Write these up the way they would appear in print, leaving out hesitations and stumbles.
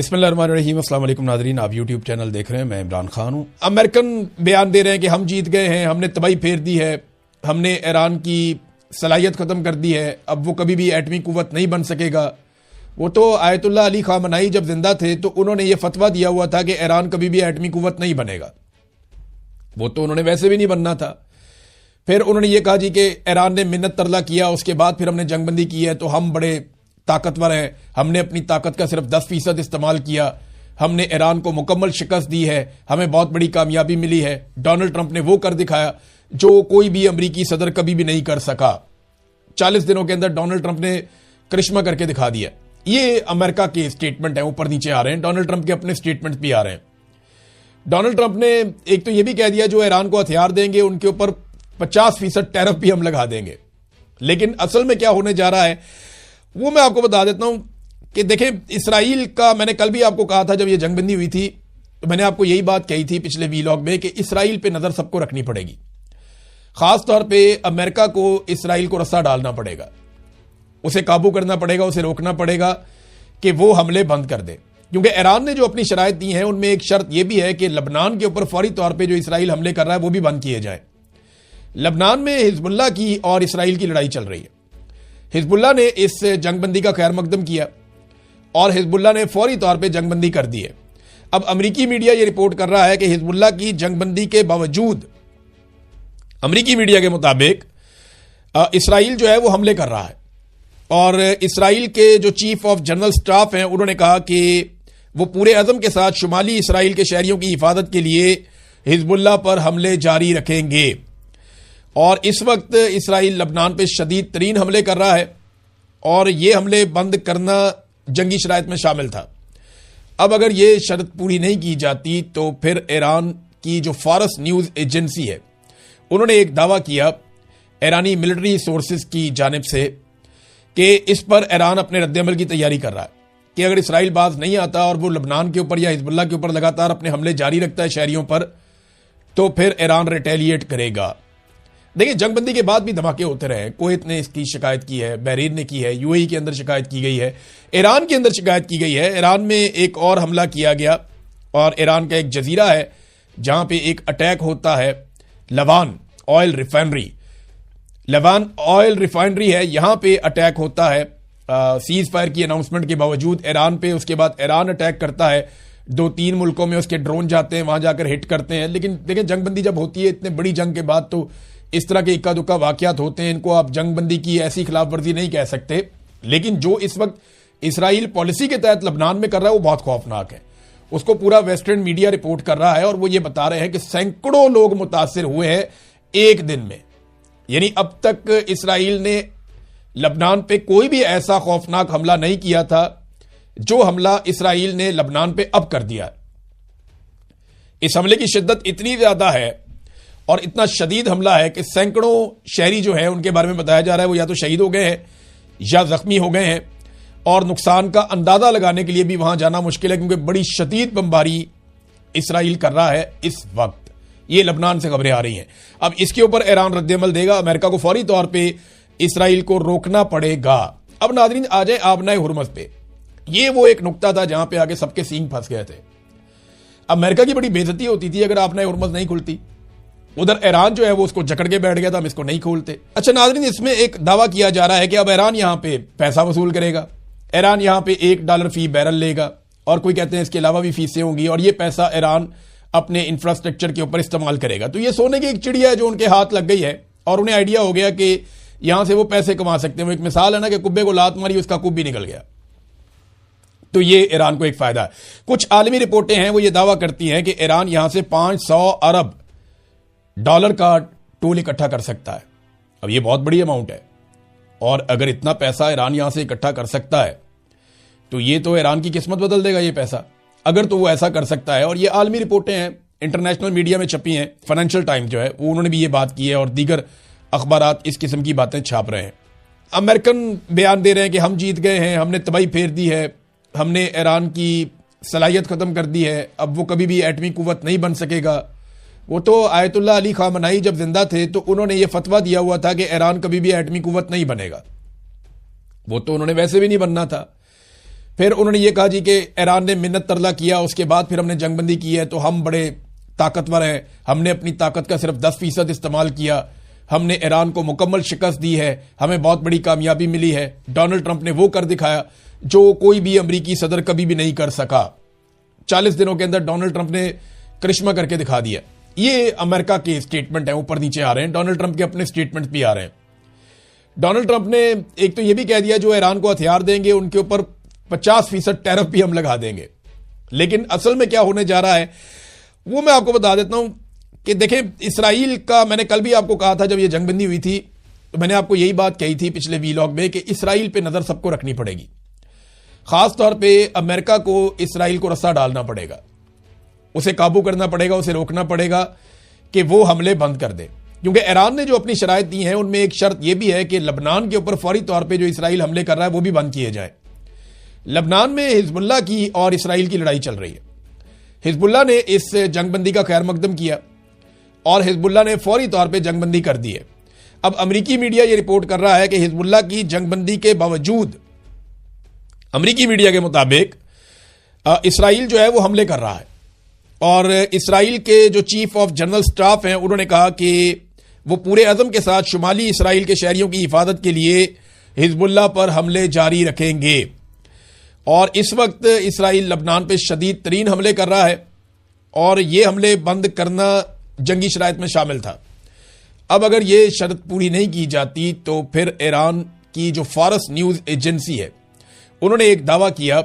بسم اللہ الرحمن الرحیم۔ السلام علیکم ناظرین، آپ یوٹیوب چینل دیکھ رہے ہیں، میں عمران خان ہوں۔ امریکن بیان دے رہے ہیں کہ ہم جیت گئے ہیں، ہم نے تباہی پھیر دی ہے، ہم نے ایران کی صلاحیت ختم کر دی ہے، اب وہ کبھی بھی ایٹمی قوت نہیں بن سکے گا۔ وہ تو آیت اللہ علی خامنائی جب زندہ تھے تو انہوں نے یہ فتویٰ دیا ہوا تھا کہ ایران کبھی بھی ایٹمی قوت نہیں بنے گا، وہ تو انہوں نے ویسے بھی نہیں بننا تھا۔ پھر انہوں نے یہ کہا جی کہ ایران نے منت ترلا کیا، اس کے بعد پھر ہم نے جنگ بندی کی ہے تو ہم بڑے طاقتور ہیں، ہم نے اپنی طاقت کا صرف 10% استعمال کیا، ہم نے ایران کو مکمل شکست دی ہے، ہمیں بہت بڑی کامیابی ملی ہے۔ ڈونلڈ ٹرمپ نے وہ کر دکھایا جو کوئی بھی امریکی صدر کبھی بھی نہیں کر سکا۔ 40 دنوں کے اندر ڈونلڈ ٹرمپ نے کرشمہ کر کے دکھا دیا۔ یہ امریکہ کے سٹیٹمنٹ ہیں، اوپر نیچے آ رہے ہیں، ڈونلڈ ٹرمپ کے اپنے سٹیٹمنٹ بھی آ رہے ہیں۔ ڈونلڈ ٹرمپ نے ایک تو یہ بھی کہہ دیا جو ایران کو ہتھیار دیں گے ان کے اوپر 50% ٹیرف بھی ہم لگا دیں گے، لیکن اصل میں کیا ہونے جا رہا ہے وہ میں آپ کو بتا دیتا ہوں کہ دیکھیں اسرائیل کا، میں نے کل بھی آپ کو کہا تھا جب یہ جنگ بندی ہوئی تھی تو میں نے آپ کو یہی بات کہی تھی پچھلے ویلاگ میں کہ اسرائیل پہ نظر سب کو رکھنی پڑے گی، خاص طور پہ امریکہ کو اسرائیل کو رسا ڈالنا پڑے گا، اسے قابو کرنا پڑے گا، اسے روکنا پڑے گا کہ وہ حملے بند کر دے، کیونکہ ایران نے جو اپنی شرائط دی ہیں ان میں ایک شرط یہ بھی ہے کہ لبنان کے اوپر فوری طور پہ جو اسرائیل حملے کر رہا ہے وہ بھی بند کیے جائیں۔ لبنان میں حزب اللہ کی اور اسرائیل کی لڑائی چل رہی ہے۔ حزب اللہ نے اس جنگ بندی کا خیر مقدم کیا اور حزب اللہ نے فوری طور پہ جنگ بندی کر دی ہے۔ اب امریکی میڈیا یہ رپورٹ کر رہا ہے کہ حزب اللہ کی جنگ بندی کے باوجود امریکی میڈیا کے مطابق اسرائیل جو ہے وہ حملے کر رہا ہے، اور اسرائیل کے جو چیف آف جنرل سٹاف ہیں انہوں نے کہا کہ وہ پورے عزم کے ساتھ شمالی اسرائیل کے شہریوں کی حفاظت کے لیے حزب اللہ پر حملے جاری رکھیں گے، اور اس وقت اسرائیل لبنان پہ شدید ترین حملے کر رہا ہے اور یہ حملے بند کرنا جنگی شرائط میں شامل تھا۔ اب اگر یہ شرط پوری نہیں کی جاتی تو پھر ایران کی جو فارس نیوز ایجنسی ہے انہوں نے ایک دعویٰ کیا ایرانی ملٹری سورسز کی جانب سے کہ اس پر ایران اپنے رد عمل کی تیاری کر رہا ہے کہ اگر اسرائیل باز نہیں آتا اور وہ لبنان کے اوپر یا حزب اللہ کے اوپر لگاتار اپنے حملے جاری رکھتا ہے شہریوں پر تو پھر ایران ریٹیلیٹ کرے گا۔ دیکھیں جنگ بندی کے بعد بھی دھماکے ہوتے رہے، کویت نے اس کی شکایت کی ہے، بحرین نے کی ہے، یو اے ای کے اندر شکایت کی گئی ہے، ایران کے اندر شکایت کی گئی ہے۔ ایران میں ایک اور حملہ کیا گیا اور ایران کا ایک جزیرہ ہے جہاں پہ ایک اٹیک ہوتا ہے، لوان آئل ریفائنری، لوان آئل ریفائنری ہے، یہاں پہ اٹیک ہوتا ہے سیز فائر کی اناؤنسمنٹ کے باوجود ایران پہ۔ اس کے بعد ایران اٹیک کرتا ہے، 2-3 ملکوں میں اس کے ڈرون جاتے ہیں، وہاں جا کر ہٹ کرتے ہیں۔ لیکن دیکھیں جنگ بندی جب ہوتی ہے اتنے بڑی جنگ کے بعد تو اس طرح کے اکا دکا واقعات ہوتے ہیں، ان کو آپ جنگ بندی کی ایسی خلاف ورزی نہیں کہہ سکتے۔ لیکن جو اس وقت اسرائیل پالیسی کے تحت لبنان میں کر رہا ہے وہ بہت خوفناک ہے، اس کو پورا ویسٹرن میڈیا رپورٹ کر رہا ہے اور وہ یہ بتا رہے ہیں کہ سینکڑوں لوگ متاثر ہوئے ہیں ایک دن میں۔ یعنی اب تک اسرائیل نے لبنان پہ کوئی بھی ایسا خوفناک حملہ نہیں کیا تھا جو حملہ اسرائیل نے لبنان پہ اب کر دیا۔ اس حملے کی شدت اتنی زیادہ ہے اور اتنا شدید حملہ ہے کہ سینکڑوں شہری جو ہیں ان کے بارے میں بتایا جا رہا ہے وہ یا تو شہید ہو گئے ہیں یا زخمی ہو گئے ہیں، اور نقصان کا اندازہ لگانے کے لیے بھی وہاں جانا مشکل ہے کیونکہ بڑی شدید بمباری اسرائیل کر رہا ہے اس وقت۔ یہ لبنان سے خبریں آ رہی ہیں۔ اب اس کے اوپر ایران رد عمل دے گا، امریکہ کو فوری طور پہ اسرائیل کو روکنا پڑے گا۔ اب ناظرین آ جائیں آبنائے ہرمز پہ، یہ وہ ایک نقطہ تھا جہاں پہ آگے سب کے سینگ پھنس گئے تھے۔ امریکہ کی بڑی بے عزتی ہوتی تھی اگر آبنائے ہرمز نہیں کھلتی، ادھر ایران جو ہے وہ اس کو جکڑ کے بیٹھ گیا تھا، ہم اس کو نہیں کھولتے۔ اچھا ناظرین اس میں ایک دعویٰ کیا جا رہا ہے کہ اب ایران یہاں پہ پیسہ وصول کرے گا، ایران یہاں پہ $1 فی بیرل لے گا، اور کوئی کہتے ہیں اس کے علاوہ بھی فیسیں ہوں گی، اور یہ پیسہ ایران اپنے انفراسٹرکچر کے اوپر استعمال کرے گا۔ تو یہ سونے کی ایک چڑیا ہے جو ان کے ہاتھ لگ گئی ہے اور انہیں آئیڈیا ہو گیا کہ یہاں سے وہ پیسے کما سکتے ہیں۔ وہ ایک مثال ہے نا کہ کبے کو لات ماری اس کا کب بھی نکل گیا، تو یہ ایران کو ایک فائدہ ہے۔ کچھ عالمی رپورٹیں ہیں وہ یہ دعویٰ کرتی ہیں کہ ایران یہاں سے $500 ارب کا ٹول اکٹھا کر سکتا ہے۔ اب یہ بہت بڑی اماؤنٹ ہے، اور اگر اتنا پیسہ ایران یہاں سے اکٹھا کر سکتا ہے تو یہ تو ایران کی قسمت بدل دے گا یہ پیسہ، اگر تو وہ ایسا کر سکتا ہے۔ اور یہ عالمی رپورٹیں ہیں، انٹرنیشنل میڈیا میں چھپی ہیں، فائنینشل ٹائمز جو ہے انہوں نے بھی یہ بات کی ہے، اور دیگر اخبارات اس قسم کی باتیں چھاپ رہے ہیں۔ امریکن بیان دے رہے ہیں کہ ہم جیت گئے ہیں، ہم نے تباہی پھیر دی ہے، ہم نے ایران کی صلاحیت ختم کر دی ہے، اب وہ کبھی بھی ایٹمی قوت نہیں بن سکے گا۔ وہ تو آیت اللہ علی خامنائی جب زندہ تھے تو انہوں نے یہ فتویٰ دیا ہوا تھا کہ ایران کبھی بھی ایٹمی قوت نہیں بنے گا، وہ تو انہوں نے ویسے بھی نہیں بننا تھا۔ پھر انہوں نے یہ کہا جی کہ ایران نے منت ترلا کیا، اس کے بعد پھر ہم نے جنگ بندی کی ہے تو ہم بڑے طاقتور ہیں، ہم نے اپنی طاقت کا صرف 10% استعمال کیا، ہم نے ایران کو مکمل شکست دی ہے، ہمیں بہت بڑی کامیابی ملی ہے۔ ڈونلڈ ٹرمپ نے وہ کر دکھایا جو کوئی بھی امریکی صدر کبھی بھی نہیں کر سکا۔ 40 دنوں کے اندر ڈونلڈ ٹرمپ نے کرشمہ کر کے دکھا دیا۔ یہ امریکہ کے سٹیٹمنٹ ہیں، اوپر نیچے آ رہے ہیں، ڈونلڈ ٹرمپ کے اپنے سٹیٹمنٹ بھی آ رہے ہیں۔ ڈونلڈ ٹرمپ نے ایک تو یہ بھی کہہ دیا جو ایران کو ہتھیار دیں گے ان کے اوپر 50% ٹیرف بھی ہم لگا دیں گے، لیکن اصل میں کیا ہونے جا رہا ہے وہ میں آپ کو بتا دیتا ہوں کہ دیکھیں اسرائیل کا، میں نے کل بھی آپ کو کہا تھا جب یہ جنگ بندی ہوئی تھی تو میں نے آپ کو یہی بات کہی تھی پچھلے ویلاگ میں کہ اسرائیل پہ نظر سب کو رکھنی پڑے گی، خاص طور پہ امریکہ کو اسرائیل کو رسا ڈالنا پڑے گا، اسے قابو کرنا پڑے گا، اسے روکنا پڑے گا کہ وہ حملے بند کر دے، کیونکہ ایران نے جو اپنی شرائط دی ہیں ان میں ایک شرط یہ بھی ہے کہ لبنان کے اوپر فوری طور پہ جو اسرائیل حملے کر رہا ہے وہ بھی بند کیے جائیں۔ لبنان میں حزب اللہ کی اور اسرائیل کی لڑائی چل رہی ہے۔ حزب اللہ نے اس جنگ بندی کا خیر مقدم کیا اور حزب اللہ نے فوری طور پہ جنگ بندی کر دی ہے۔ اب امریکی میڈیا یہ رپورٹ کر رہا ہے کہ حزب اللہ کی جنگ بندی کے باوجود امریکی میڈیا کے مطابق اسرائیل جو ہے وہ حملے کر رہا ہے، اور اسرائیل کے جو چیف آف جنرل سٹاف ہیں انہوں نے کہا کہ وہ پورے عزم کے ساتھ شمالی اسرائیل کے شہریوں کی حفاظت کے لیے حزب اللہ پر حملے جاری رکھیں گے، اور اس وقت اسرائیل لبنان پہ شدید ترین حملے کر رہا ہے اور یہ حملے بند کرنا جنگی شرائط میں شامل تھا۔ اب اگر یہ شرط پوری نہیں کی جاتی تو پھر ایران کی جو فارس نیوز ایجنسی ہے انہوں نے ایک دعویٰ کیا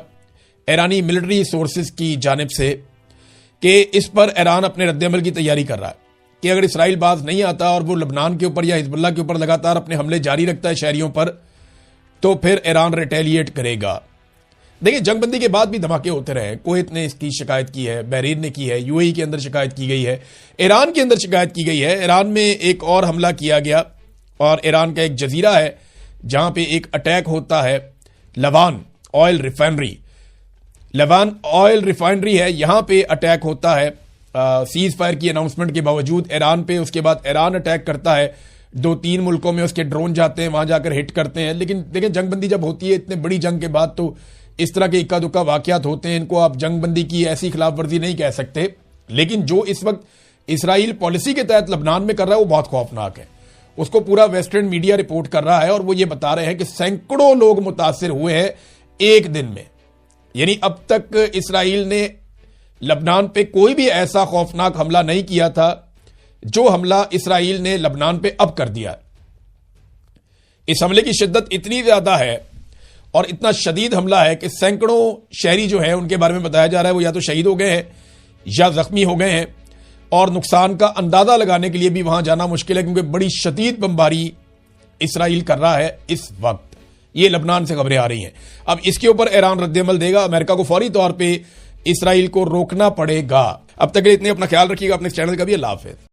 ایرانی ملٹری سورسز کی جانب سے کہ اس پر ایران اپنے رد عمل کی تیاری کر رہا ہے کہ اگر اسرائیل باز نہیں آتا اور وہ لبنان کے اوپر یا حزب اللہ کے اوپر لگاتار اپنے حملے جاری رکھتا ہے شہریوں پر تو پھر ایران ریٹیلیٹ کرے گا۔ دیکھیں جنگ بندی کے بعد بھی دھماکے ہوتے رہے، کویت نے اس کی شکایت کی ہے، بحرین نے کی ہے، یو اے ای کے اندر شکایت کی گئی ہے، ایران کے اندر شکایت کی گئی ہے۔ ایران میں ایک اور حملہ کیا گیا اور ایران کا ایک جزیرہ ہے جہاں پہ ایک اٹیک ہوتا ہے، لوان آئل ریفائنری، لوان آئل ریفائنری ہے، یہاں پہ اٹیک ہوتا ہے سیز فائر کی اناؤنسمنٹ کے باوجود ایران پہ۔ اس کے بعد ایران اٹیک کرتا ہے، 2-3 ملکوں میں اس کے ڈرون جاتے ہیں، وہاں جا کر ہٹ کرتے ہیں۔ لیکن دیکھیں جنگ بندی جب ہوتی ہے اتنے بڑی جنگ کے بعد تو اس طرح کے اکا دکا واقعات ہوتے ہیں، ان کو آپ جنگ بندی کی ایسی خلاف ورزی نہیں کہہ سکتے۔ لیکن جو اس وقت اسرائیل پالیسی کے تحت لبنان میں کر رہا ہے وہ بہت خوفناک ہے، اس کو پورا ویسٹرن میڈیا رپورٹ کر رہا ہے اور وہ یہ بتا رہے ہیں کہ سینکڑوں لوگ متاثر ہوئے ہیں ایک دن میں۔ یعنی اب تک اسرائیل نے لبنان پہ کوئی بھی ایسا خوفناک حملہ نہیں کیا تھا جو حملہ اسرائیل نے لبنان پہ اب کر دیا۔ اس حملے کی شدت اتنی زیادہ ہے اور اتنا شدید حملہ ہے کہ سینکڑوں شہری جو ہیں ان کے بارے میں بتایا جا رہا ہے وہ یا تو شہید ہو گئے ہیں یا زخمی ہو گئے ہیں، اور نقصان کا اندازہ لگانے کے لیے بھی وہاں جانا مشکل ہے کیونکہ بڑی شدید بمباری اسرائیل کر رہا ہے اس وقت۔ یہ لبنان سے خبریں آ رہی ہیں۔ اب اس کے اوپر ایران رد عمل دے گا، امریکہ کو فوری طور پہ اسرائیل کو روکنا پڑے گا۔ اب تک اتنے اپنا خیال رکھیے گا، اپنے چینل کا بھی۔ اللہ حافظ۔